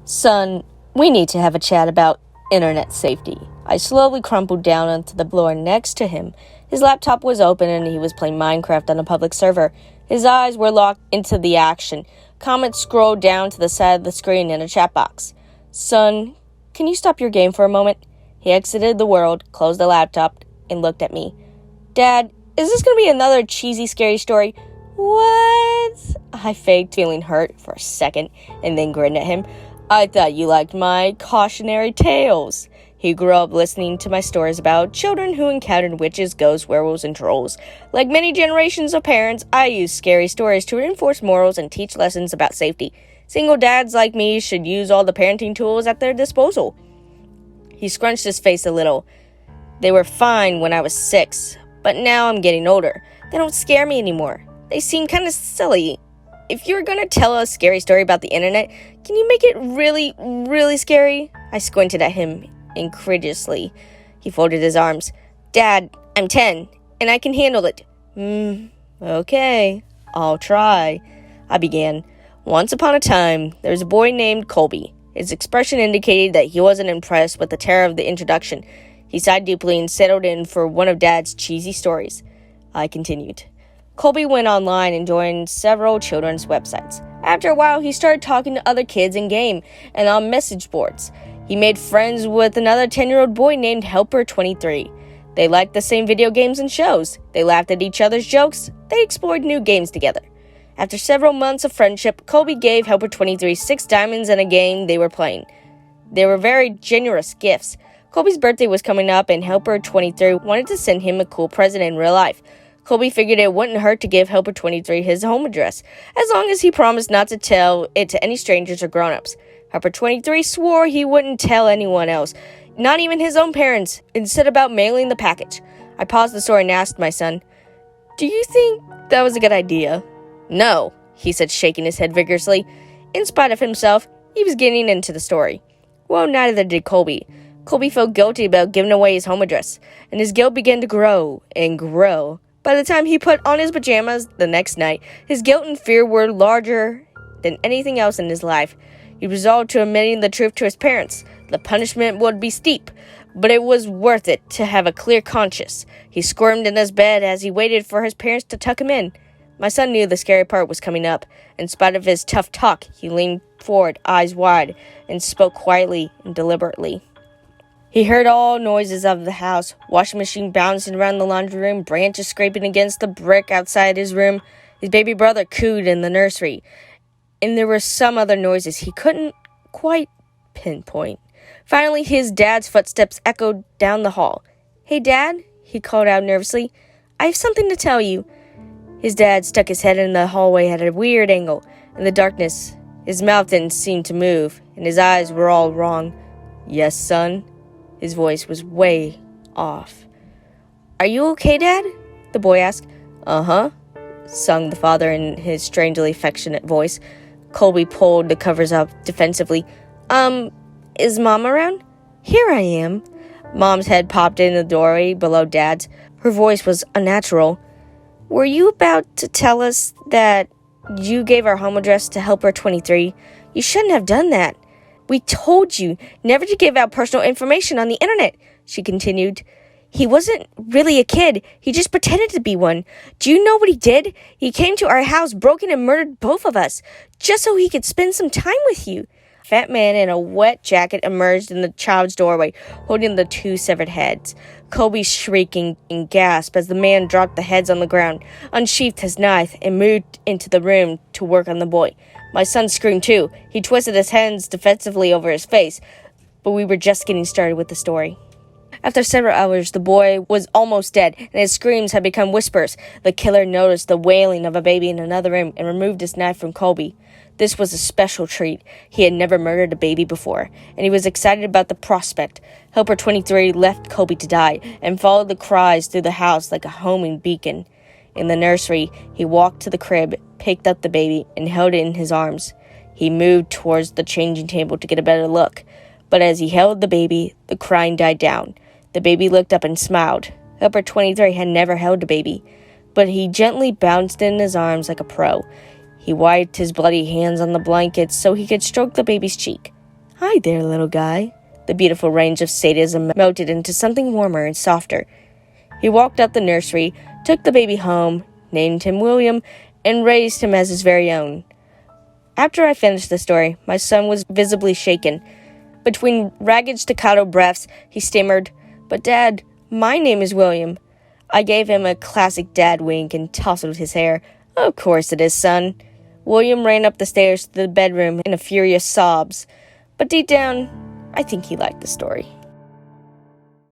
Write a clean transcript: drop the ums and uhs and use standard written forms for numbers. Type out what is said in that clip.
Son, we need to have a chat about internet safety. I slowly crumpled down onto the floor next to him. His laptop was open and he was playing Minecraft on a public server. His eyes were locked into the action. Comments scrolled down to the side of the screen in a chat box. Son, can you stop your game for a moment? He exited the world, closed the laptop, and looked at me. Dad, is this going to be another cheesy, scary story? What? I faked feeling hurt for a second and then grinned at him. I thought you liked my cautionary tales. He grew up listening to my stories about children who encountered witches, ghosts, werewolves, and trolls. Like many generations of parents, I use scary stories to reinforce morals and teach lessons about safety. Single dads like me should use all the parenting tools at their disposal. He scrunched his face a little. They were fine when I was 6, but now I'm getting older. They don't scare me anymore. They seem kind of silly. If you're going to tell a scary story about the internet, can you make it really, really scary? I squinted at him incredulously. He folded his arms. Dad, I'm 10, and I can handle it. Okay, I'll try. I began. Once upon a time, there was a boy named Colby. His expression indicated that he wasn't impressed with the terror of the introduction. He sighed deeply and settled in for one of Dad's cheesy stories. I continued. Colby went online and joined several children's websites. After a while, he started talking to other kids in-game and on message boards. He made friends with another 10-year-old boy named Helper23. They liked the same video games and shows. They laughed at each other's jokes. They explored new games together. After several months of friendship, Colby gave Helper23 6 diamonds and a game they were playing. They were very generous gifts. Colby's birthday was coming up, and Helper23 wanted to send him a cool present in real life. Colby figured it wouldn't hurt to give Helper23 his home address, as long as he promised not to tell it to any strangers or grown-ups. Helper23 swore he wouldn't tell anyone else, not even his own parents, and set about mailing the package. I paused the story and asked my son, "Do you think that was a good idea?" "No," he said, shaking his head vigorously. In spite of himself, he was getting into the story. Well, neither did Colby. Colby felt guilty about giving away his home address, and his guilt began to grow and grow. By the time he put on his pajamas the next night, his guilt and fear were larger than anything else in his life. He resolved to admitting the truth to his parents. The punishment would be steep, but it was worth it to have a clear conscience. He squirmed in his bed as he waited for his parents to tuck him in. My son knew the scary part was coming up. In spite of his tough talk, he leaned forward, eyes wide, and spoke quietly and deliberately. He heard all noises of the house, washing machine bouncing around the laundry room, branches scraping against the brick outside his room. His baby brother cooed in the nursery, and there were some other noises he couldn't quite pinpoint. Finally, his dad's footsteps echoed down the hall. "Hey, Dad," he called out nervously. "I have something to tell you." His dad stuck his head in the hallway at a weird angle. In the darkness, his mouth didn't seem to move, and his eyes were all wrong. "Yes, son?" His voice was way off. "Are you okay, Dad?" the boy asked. "Uh-huh," sung the father in his strangely affectionate voice. Colby pulled the covers up defensively. Is Mom around?" "Here I am." Mom's head popped in the doorway below Dad's. Her voice was unnatural. "Were you about to tell us that you gave our home address to Helper23? You shouldn't have done that. We told you never to give out personal information on the internet," she continued. "He wasn't really a kid. He just pretended to be one. Do you know what he did? He came to our house, broke in and murdered both of us, just so he could spend some time with you." A fat man in a wet jacket emerged in the child's doorway, holding the 2 severed heads. Colby shrieking and gasped as the man dropped the heads on the ground, unsheathed his knife, and moved into the room to work on the boy. My son screamed too. He twisted his hands defensively over his face, but we were just getting started with the story. After several hours, the boy was almost dead, and his screams had become whispers. The killer noticed the wailing of a baby in another room and removed his knife from Colby. This was a special treat. He had never murdered a baby before, and he was excited about the prospect. Helper23 left Colby to die and followed the cries through the house like a homing beacon. In the nursery, he walked to the crib, picked up the baby, and held it in his arms. He moved towards the changing table to get a better look, but as he held the baby, the crying died down. The baby looked up and smiled. Helper23 had never held a baby, but he gently bounced in his arms like a pro. He wiped his bloody hands on the blankets so he could stroke the baby's cheek. "Hi there, little guy." The beautiful range of sadism melted into something warmer and softer. He walked out the nursery, took the baby home, named him William, and raised him as his very own. After I finished the story, my son was visibly shaken. Between ragged staccato breaths, he stammered, "But Dad, my name is William." I gave him a classic dad wink and tousled his hair. "Of course it is, son." William ran up the stairs to the bedroom in a furious sobs. But deep down, I think he liked the story.